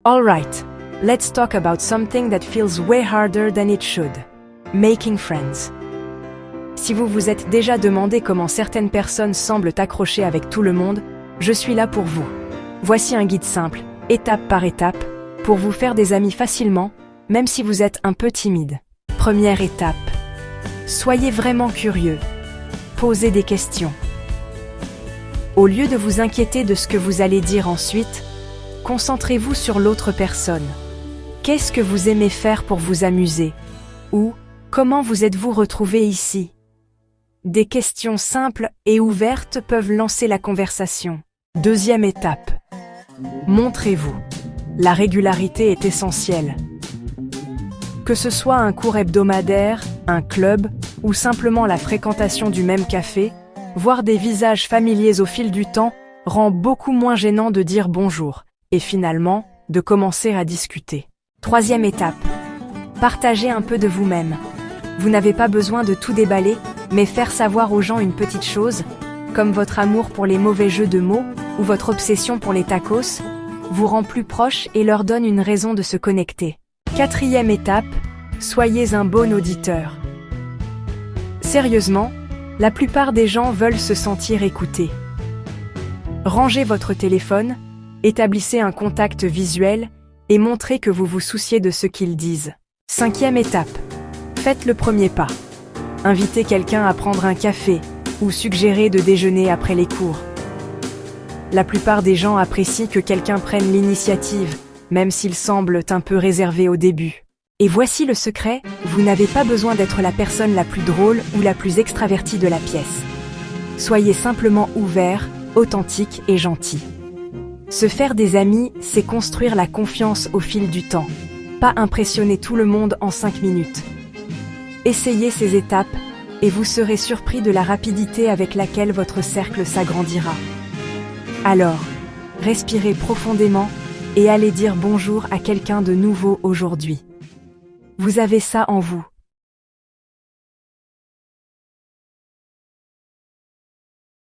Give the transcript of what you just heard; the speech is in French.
Alright, let's talk about something that feels way harder than it should. Making friends. Si vous vous êtes déjà demandé comment certaines personnes semblent accrocher avec tout le monde, je suis là pour vous. Voici un guide simple, étape par étape, pour vous faire des amis facilement, même si vous êtes un peu timide. Première étape. Soyez vraiment curieux. Posez des questions. Au lieu de vous inquiéter de ce que vous allez dire ensuite, concentrez-vous sur l'autre personne. Qu'est-ce que vous aimez faire pour vous amuser? Ou comment vous êtes-vous retrouvé ici? Des questions simples et ouvertes peuvent lancer la conversation. Deuxième étape. Montrez-vous. La régularité est essentielle. Que ce soit un cours hebdomadaire, un club ou simplement la fréquentation du même café, voir des visages familiers au fil du temps rend beaucoup moins gênant de dire bonjour et finalement de commencer à discuter. Troisième étape. Partagez un peu de vous-même. Vous n'avez pas besoin de tout déballer, mais faire savoir aux gens une petite chose, comme votre amour pour les mauvais jeux de mots ou votre obsession pour les tacos, vous rend plus proche et leur donne une raison de se connecter. Quatrième étape, soyez un bon auditeur. Sérieusement, la plupart des gens veulent se sentir écoutés. Rangez votre téléphone, établissez un contact visuel et montrez que vous vous souciez de ce qu'ils disent. Cinquième étape, faites le premier pas. Invitez quelqu'un à prendre un café ou suggérez de déjeuner après les cours. La plupart des gens apprécient que quelqu'un prenne l'initiative, même s'ils semblent un peu réservés au début. Et voici le secret, vous n'avez pas besoin d'être la personne la plus drôle ou la plus extravertie de la pièce. Soyez simplement ouvert, authentique et gentil. Se faire des amis, c'est construire la confiance au fil du temps, pas impressionner tout le monde en 5 minutes. Essayez ces étapes et vous serez surpris de la rapidité avec laquelle votre cercle s'agrandira. Alors, respirez profondément et allez dire bonjour à quelqu'un de nouveau aujourd'hui. Vous avez ça en vous.